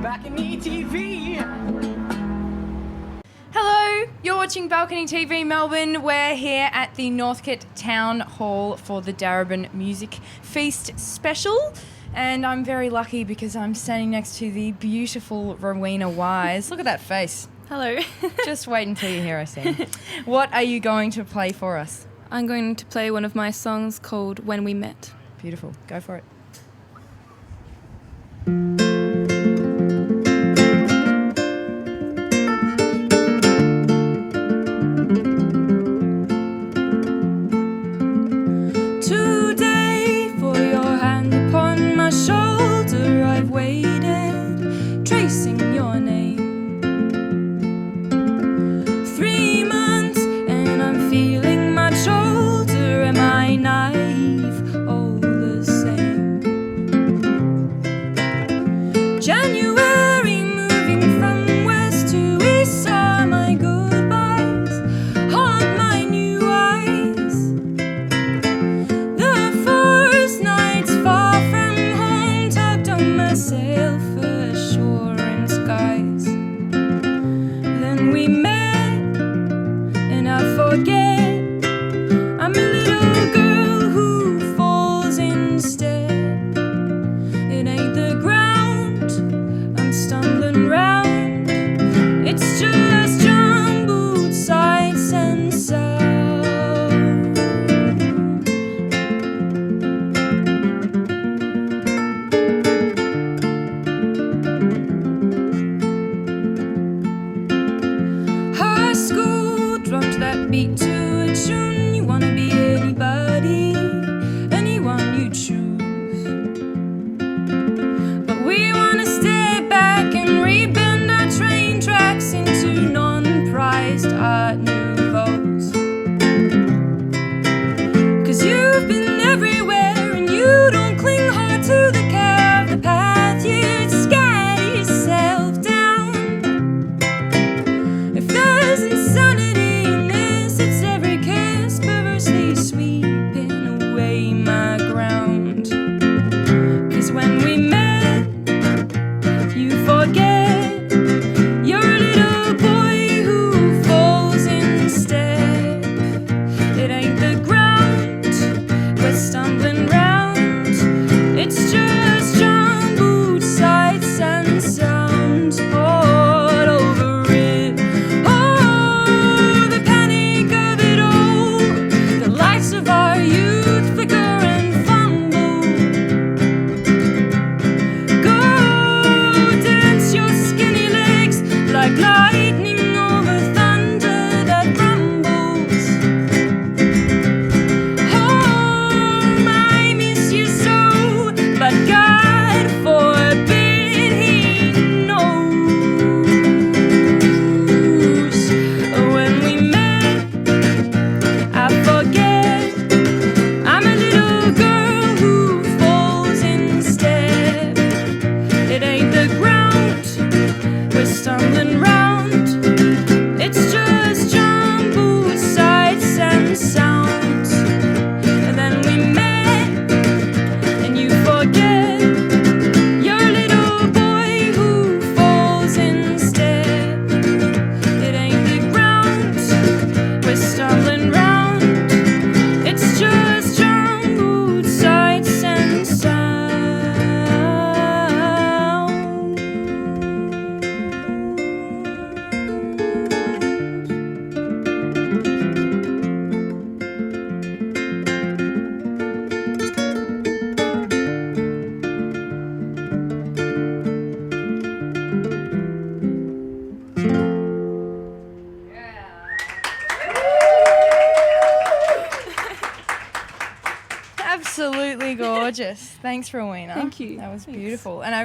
BalconyTV. Hello, you're watching Balcony TV Melbourne. We're here at the Northcote Town Hall for the Darebin Music Feist special. And I'm very lucky because I'm standing next to the beautiful Rowena Wise. Look at that face. Hello. Just wait until you hear us sing. What are you going to play for us? I'm going to play one of my songs called When We Met. Beautiful. Go for it. Today, for your hand upon my shoulder, I've waited, tracing your name. 3 months, and I'm feeling much older. Am I naive? All the same. January, moving from west to east, saw my goodbyes haunt my new eyes. The first nights far from home, tugged on myself ashore in skies. Then we met, and I forget I'm a little girl who falls instead. It ain't the ground I'm stumbling round, it's just jumbled sights and sounds. High school drums that beat to a tune. You wanna be anybody, anyone you choose. But we wanna step back and rebend our train tracks into non-prized art nouveaus. 'Cause you've been everywhere and you don't cling hard to the care of the path. You'd scatter yourself down. If there's insanity in this, it's every kiss perversely sweeping away my ground. 'Cause when we met, you forget you're a little boy who falls instead. It ain't the ground we're stumbling round, it's just jumbled sights and sounds all over it. Oh, the panic of it all, the lights of our youth flicker and fumble. Go dance your skinny legs like lightning over thunder that rumbles. Home, I miss you so, but God forbid he knows. When we met, I forget I'm a little girl who falls instead. It ain't the ground we're stumbling round, it's just jumbled sights and sounds. And then we met, and you forget you're a little boy who falls instead. It ain't the ground we're stumbling round, it's just jumbled sights and sounds. Absolutely gorgeous. Thanks, Rowena. Thank you. That was Thanks. beautiful. And I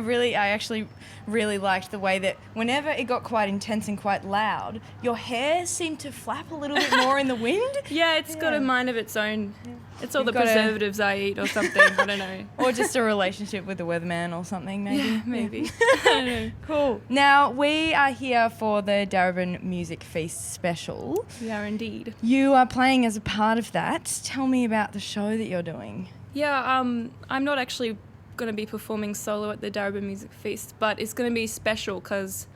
actually really liked the way that whenever it got quite intense and quite loud, your hair seemed to flap a little bit more in the wind. Yeah, it's got Yeah. a mind of its own. It's all You've the got a- preservatives I eat or something. I don't know. Or just a relationship with the weatherman or something, maybe. Yeah, maybe. I don't know. Cool. Now, we are here for the Darebin Music Feast special. We are indeed. You are playing as a part of that. Tell me about the show that you're doing. Yeah, I'm not actually going to be performing solo at the Darebin Music Feist, but it's going to be special because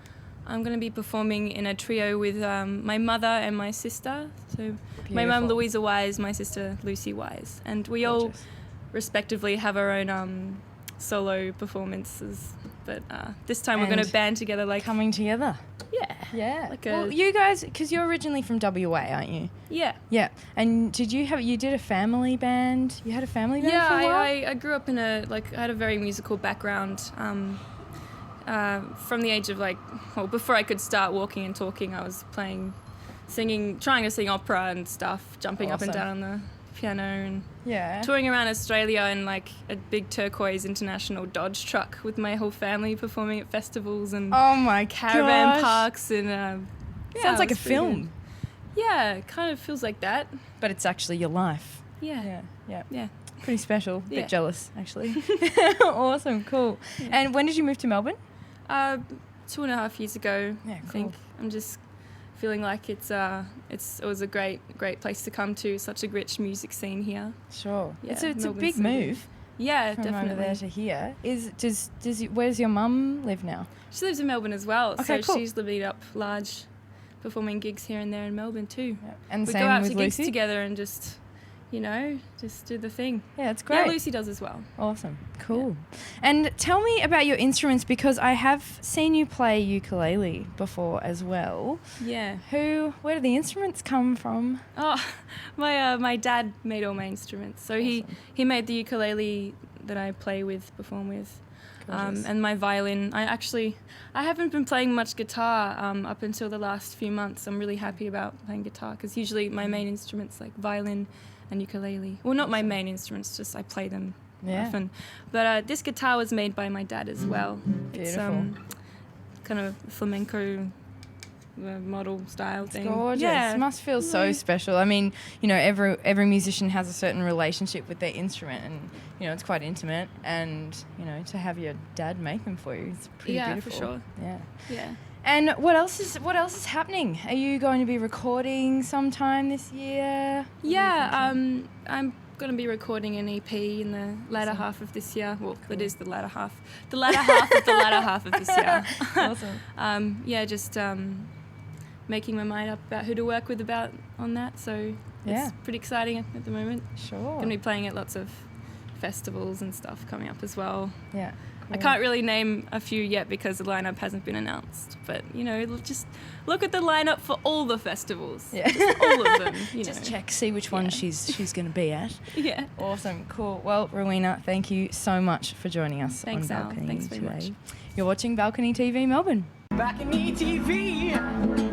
I'm going to be performing in a trio with my mother and my sister. So my mum, Rowena Wise, my sister, Lucy Wise. And we all respectively have our own solo performances. But this time we're going to band together like... Coming together. Yeah. Yeah. Well, you guys, because you're originally from WA, aren't you? Yeah. Yeah. And you did a family band? You had a family band for a while? I grew up in I had a very musical background. From the age of before I could start walking and talking, I was singing, trying to sing opera and stuff, jumping up and down on the piano and touring around Australia in a big turquoise international Dodge truck with my whole family performing at festivals and caravan parks and sounds like a film. Good. Yeah, it kind of feels like that. But it's actually your life. Yeah. Pretty special. Bit jealous, actually. Awesome, cool. Yeah. And when did you move to Melbourne? 2.5 years ago. Yeah, I think. I'm just feeling like it was a great place to come to. Such a rich music scene here. Sure. Yeah, it's a big move. Yeah, from definitely. over there to here. Where's your mum live now? She lives in Melbourne as well. Okay, so cool. she's living up large, performing gigs here and there in Melbourne too. Yeah. And we same go out with to Lucy? gigs together and just do the thing. Yeah, it's great. Yeah, Lucy does as well. Awesome. Cool. Yeah. And tell me about your instruments, because I have seen you play ukulele before as well. Yeah. Where do the instruments come from? Oh, my dad made all my instruments. So awesome. he made the ukulele that I perform with. And my violin. I haven't been playing much guitar up until the last few months. I'm really happy about playing guitar because usually my main instruments like violin and ukulele. Well, not my main instruments, just I play them often. But this guitar was made by my dad as well. Beautiful. It's kind of flamenco model style thing. Gorgeous. Yeah. It must feel so special. I mean, every musician has a certain relationship with their instrument, and it's quite intimate, and to have your dad make them for you, it's pretty beautiful. For sure. Yeah. And what else is happening? Are you going to be recording sometime this year? Yeah, I'm going to be recording an EP in the latter half of this year. Well, cool. It is the latter half. The latter half of the latter half of this year. Awesome. Just making my mind up about who to work with on that. So it's pretty exciting at the moment. Sure. Going to be playing at lots of festivals and stuff coming up as well. Yeah. I can't really name a few yet because the lineup hasn't been announced. But, just look at the lineup for all the festivals. Yeah. Just all of them. Just check, see which one she's going to be at. Yeah. Awesome. Cool. Well, Rowena, thank you so much for joining us on Balcony Thanks very today. much. You're watching Balcony TV Melbourne. BalconyTV.